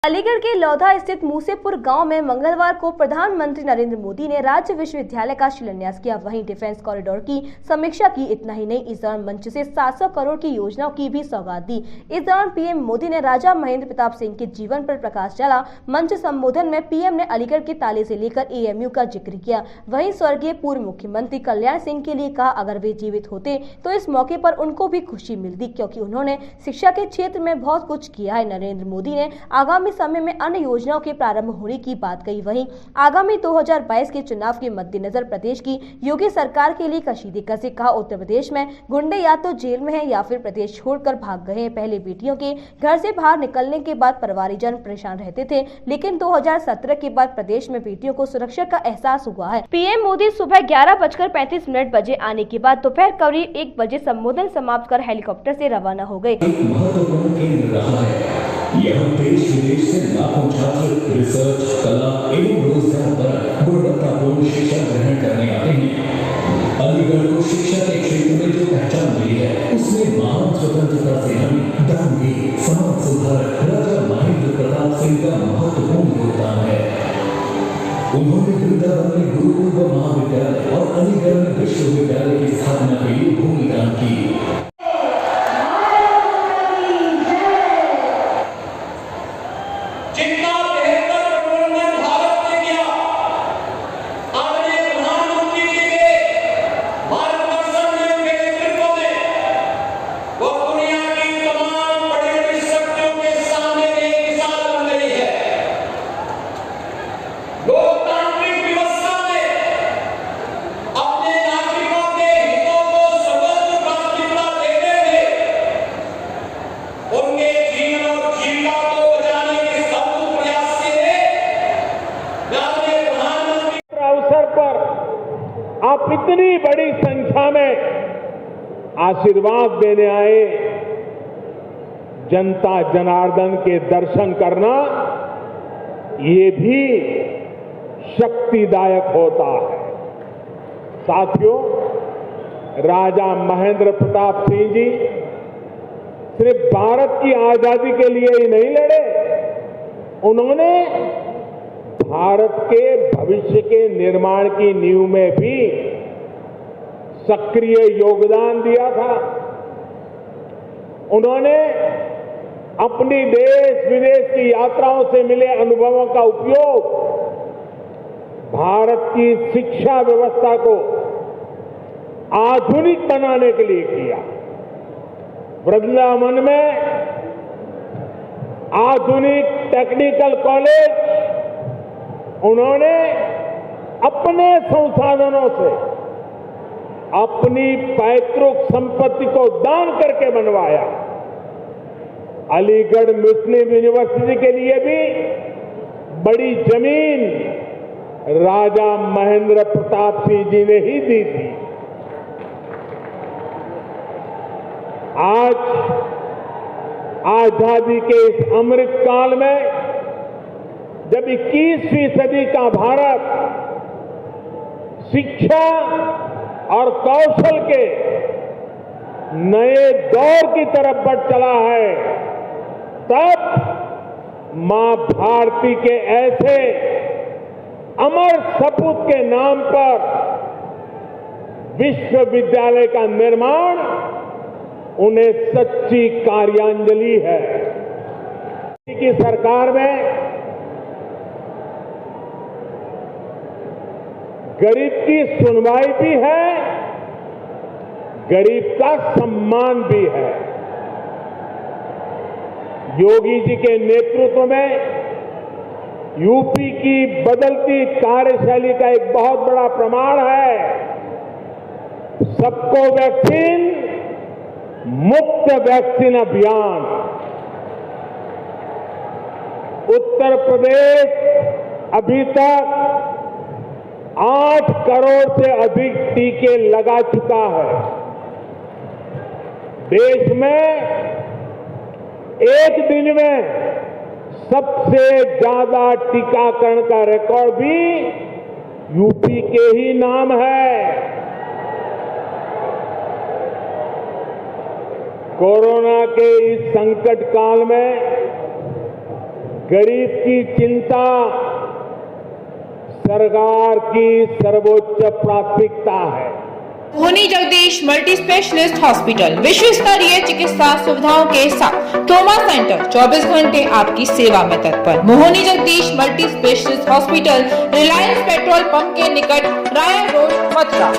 अलीगढ़ के लौधा स्थित मूसेपुर गांव में मंगलवार को प्रधानमंत्री नरेंद्र मोदी ने राज्य विश्वविद्यालय का शिलान्यास किया। वहीं डिफेंस कॉरिडोर की समीक्षा की। इतना ही नहीं, इस दौरान मंच से 700 करोड़ की योजनाओं की भी सौगात दी। इस दौरान पीएम मोदी ने राजा महेंद्र प्रताप सिंह के जीवन पर प्रकाश डाला। मंच संबोधन में पीएम ने अलीगढ़ के ताले से लेकर एएमयू का जिक्र किया। वहीं स्वर्गीय पूर्व मुख्यमंत्री कल्याण सिंह के लिए कहा, अगर वे जीवित होते तो इस मौके पर उनको भी खुशी मिलती, क्योंकि उन्होंने शिक्षा के क्षेत्र में बहुत कुछ किया है। नरेंद्र मोदी ने आगामी समय में अन्य योजनाओं के प्रारंभ होने की बात कही। वहीं आगामी 2022 के चुनाव के मद्देनजर प्रदेश की योगी सरकार के लिए कशीदी कसी। कहा, उत्तर प्रदेश में गुंडे या तो जेल में हैं या फिर प्रदेश छोड़कर भाग गए हैं। पहले बेटियों के घर से बाहर निकलने के बाद परिवारजन परेशान रहते थे, लेकिन 2017 के बाद प्रदेश में बेटियों को सुरक्षा का एहसास हुआ है। पीएम मोदी सुबह 11:35 बजे आने के बाद दोपहर करीब 1 बजे संबोधन समाप्त कर हेलीकॉप्टर से रवाना हो गए। यहाँ देश विदेश से लाखों छात्र रिसर्च, कला एवं रोजगार पर गुणवत्तापूर्ण शिक्षा ग्रहण करने आते हैं। अलीगढ़ को शिक्षा के क्षेत्र में जो पहचान मिली है, उसमें महान स्वतंत्रता सेनानी, दानवीर, समाज सुधारक राजा महेंद्र प्रताप सिंह का महत्वपूर्ण योगदान है। उन्होंने वृंदावन में गुरुकुल महाविद्यालय और अलीगढ़ में विश्वविद्यालय की स्थापना के लिए भूमि दान की। आप इतनी बड़ी संख्या में आशीर्वाद देने आए। जनता जनार्दन के दर्शन करना ये भी शक्तिदायक होता है। साथियों, राजा महेंद्र प्रताप सिंह जी सिर्फ भारत की आजादी के लिए ही नहीं लड़े, उन्होंने भारत के भविष्य के निर्माण की नींव में भी सक्रिय योगदान दिया था। उन्होंने अपनी देश विदेश की यात्राओं से मिले अनुभवों का उपयोग भारत की शिक्षा व्यवस्था को आधुनिक बनाने के लिए किया। वृंदावन में आधुनिक टेक्निकल कॉलेज उन्होंने अपने संसाधनों से, अपनी पैतृक संपत्ति को दान करके बनवाया। अलीगढ़ मुस्लिम यूनिवर्सिटी के लिए भी बड़ी जमीन राजा महेंद्र प्रताप सिंह जी ने ही दी थी। आज आजादी के इस अमृत काल में जब 21वीं सदी का भारत शिक्षा और कौशल के नए दौर की तरफ बढ़ चला है, तब मां भारती के ऐसे अमर सपूत के नाम पर विश्वविद्यालय का निर्माण उन्हें सच्ची कार्यांजलि है। की सरकार में गरीब की सुनवाई भी है, गरीब का सम्मान भी है। योगी जी के नेतृत्व में यूपी की बदलती कार्यशैली का एक बहुत बड़ा प्रमाण है सबको वैक्सीन मुफ्त वैक्सीन अभियान। उत्तर प्रदेश अभी तक 8 करोड़ से अधिक टीके लगा चुका है। देश में एक दिन में सबसे ज्यादा टीकाकरण का रिकॉर्ड भी यूपी के ही नाम है। कोरोना के इस संकट काल में गरीब की चिंता सरकार की सर्वोच्च प्राथमिकता है। मोहनी जगदीश मल्टी स्पेशलिस्ट हॉस्पिटल विश्व स्तरीय चिकित्सा सुविधाओं के साथ ट्रॉमा सेंटर 24 घंटे आपकी सेवा में तत्पर। Mohini Jagdish multi specialist hospital, Reliance petrol pump के निकट, राय रोड, मथुरा।